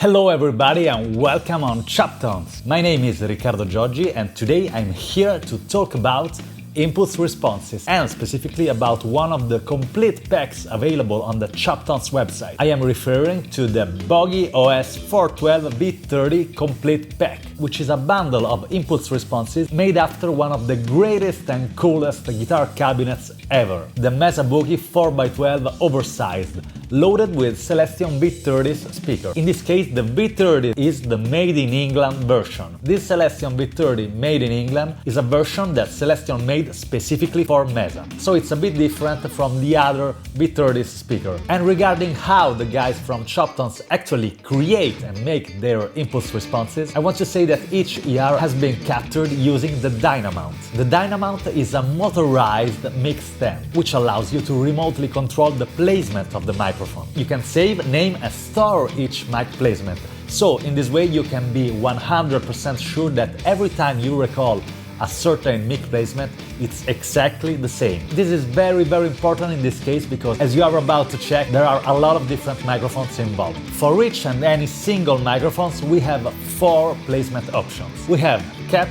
Hello everybody and welcome on Choptones. My name is Riccardo Gioggi and today I'm here to talk about impulse responses and specifically about one of the complete packs available on the Choptones website. I am referring to the Bogie OS 412 V30 complete pack, which is a bundle of impulse responses made after one of the greatest and coolest guitar cabinets ever, the Mesa Boogie 4x12 Oversized, loaded with Celestion V30's speaker. In this case, the V30 is the made in England version. This Celestion V30 made in England is a version that Celestion made specifically for Mesa, so it's a bit different from the other V30's speaker. And regarding how the guys from Choptones actually create and make their impulse responses, I want to say that each ER has been captured using the Dynamount. The Dynamount is a motorized mix stand, which allows you to remotely control the placement of the microphone. You can save, name and store each mic placement, so in this way you can be 100% sure that every time you recall a certain mic placement, it's exactly the same. This is very important in this case because, as you are about to check, there are a lot of different microphones involved. For each and any single microphones we have 4 placement options. We have cap,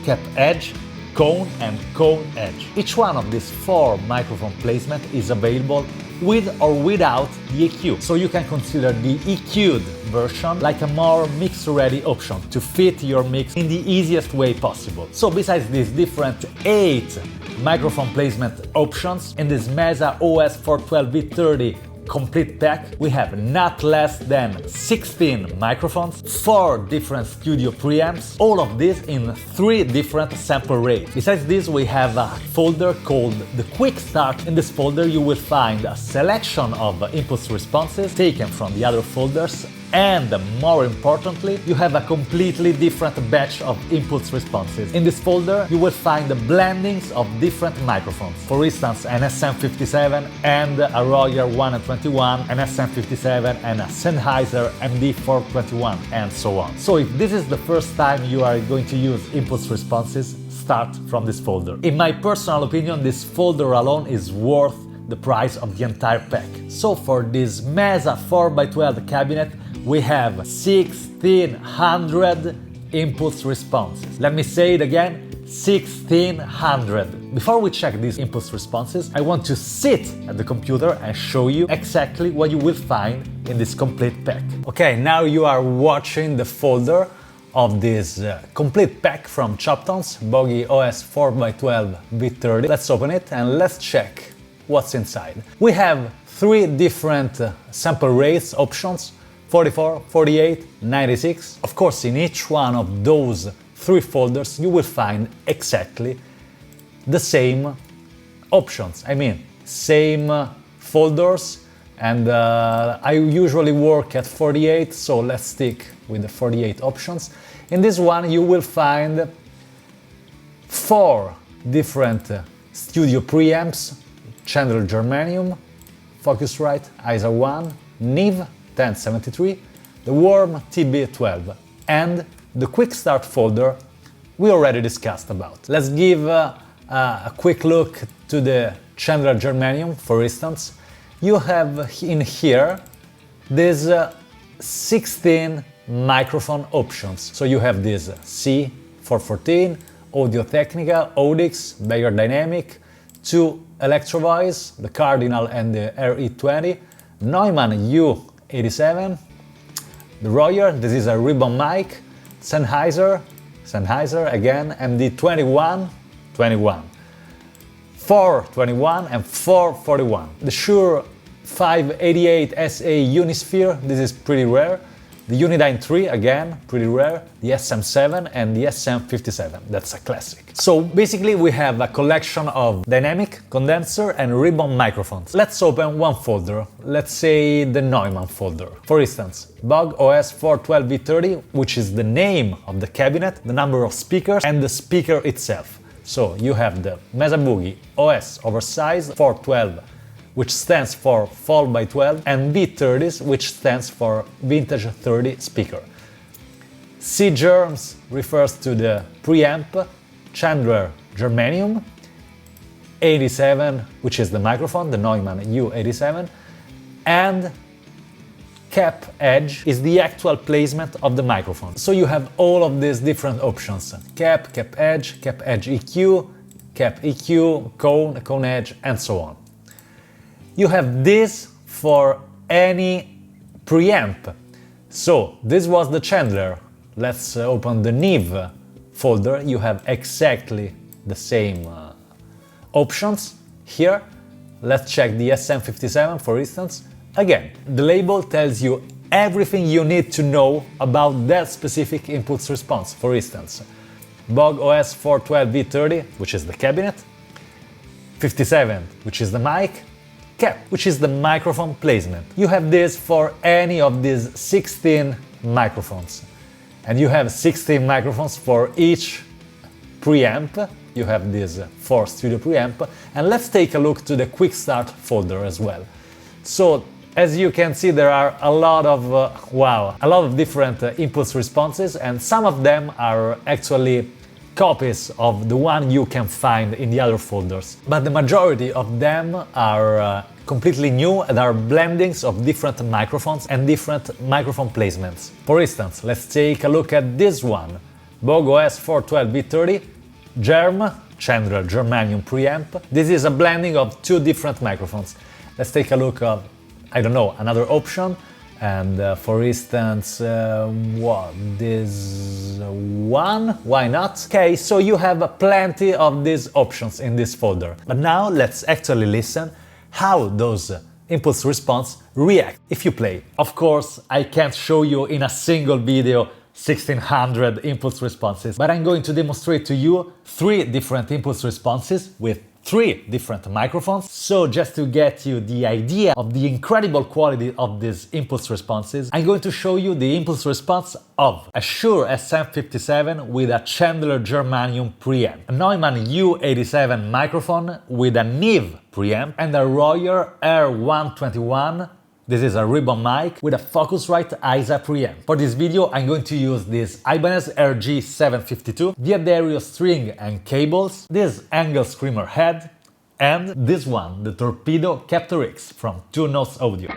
cap edge, cone and cone edge. Each one of these 4 microphone placement is available with or without the EQ. So you can consider the EQ'd version like a more mix-ready option to fit your mix in the easiest way possible. So besides these different 8 microphone placement options, in this Mesa OS 412 V30 complete pack, we have not less than 16 microphones, 4 different studio preamps, all of this in 3 different sample rates. Besides this, we have a folder called the Quick Start. In this folder you will find a selection of impulse responses taken from the other folders, and more importantly, you have a completely different batch of impulse responses. In this folder you will find the blendings of different microphones, for instance an SM57 and a Royer 121, an SM57 and a Sennheiser MD421, and so on. So if this is the first time you are going to use impulse responses, start from this folder. In my personal opinion, this folder alone is worth the price of the entire pack. So for this Mesa 4x12 cabinet we have 1600 impulse responses. Let me say it again, 1600. Before we check these impulse responses, I want to sit at the computer and show you exactly what you will find in this complete pack. Okay, now you are watching the folder of this complete pack from Choptones, Bogie OS 4x12 V30. Let's open it and let's check what's inside. We have 3 different sample rates options: 44, 48, 96. Of course, in each one of those 3 folders you will find exactly the same options. I mean, same folders, and I usually work at 48, so let's stick with the 48 options. In this one you will find 4 different studio preamps: Chandler Germanium, Focusrite ISA 1, Neve 1073, the Worm TB12, and the Quick Start folder we already discussed about. Let's give a quick look to the Chandler Germanium, for instance. You have in here these 16 microphone options. So you have this C414, Audio-Technica, Audix, Bayer Dynamic, 2 Electro Voice, the Cardinal and the RE20, Neumann U87, the Royer, this is a ribbon mic, Sennheiser again, MD21, 421 and 441. The Shure 588 SA Unisphere, this is pretty rare. The Unidyne 3, again, pretty rare. The SM7 and the SM57, that's a classic. So basically we have a collection of dynamic, condenser and ribbon microphones. Let's open one folder, let's say the Neumann folder. For instance, Bogie OS 412 V30, which is the name of the cabinet, the number of speakers and the speaker itself. So you have the Mesa Boogie OS Oversized 412, which stands for 4x12, and V30s, which stands for Vintage 30 speaker. C-Germs refers to the preamp, Chandler Germanium, 87, which is the microphone, the Neumann U87, and cap edge is the actual placement of the microphone. So you have all of these different options: cap, cap edge EQ, cap EQ, cone edge, and so on. You have this for any preamp. So this was the Chandler. Let's open the Neve folder. You have exactly the same options here. Let's check the SM57, for instance. Again, the label tells you everything you need to know about that specific impulse response. For instance, Bogue OS 412 V30, which is the cabinet, 57, which is the mic, cap, which is the microphone placement. You have this for any of these 16 microphones. And you have 16 microphones for each preamp. You have this 4 studio preamp. And let's take a look to the quick start folder as well. So as you can see, there are a lot of different impulse responses, and some of them are actually copies of the one you can find in the other folders. But the majority of them are completely new and are blendings of different microphones and different microphone placements. For instance, let's take a look at this one, Bogue OS 412 V30 Chandler Germanium preamp. This is a blending of 2 different microphones. Let's take a look at, I don't know, another option. And for instance, this one, why not? Okay, so you have plenty of these options in this folder. But now let's actually listen how those impulse response react if you play. Of course, I can't show you in a single video 1600 impulse responses, but I'm going to demonstrate to you 3 different impulse responses with 3 different microphones. So just to get you the idea of the incredible quality of these impulse responses, I'm going to show you the impulse response of a Shure SM57 with a Chandler Germanium preamp, a Neumann U87 microphone with a Neve preamp, and a Royer R121. This is a ribbon mic with a Focusrite ISA preamp. For this video, I'm going to use this Ibanez RG752, the Adderio string and cables, this Angle Screamer head, and this one, the Torpedo Captor X from 2 Notes Audio.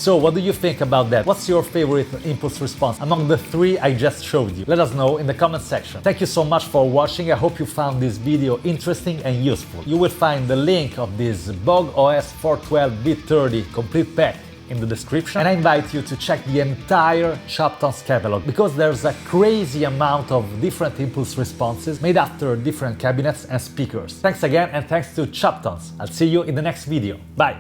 So what do you think about that? What's your favorite impulse response among the three I just showed you? Let us know in the comment section. Thank you so much for watching. I hope you found this video interesting and useful. You will find the link of this Bogie OS 412 V30 complete pack in the description, and I invite you to check the entire Choptones catalog because there's a crazy amount of different impulse responses made after different cabinets and speakers. Thanks again, and thanks to Choptones. I'll see you in the next video. Bye!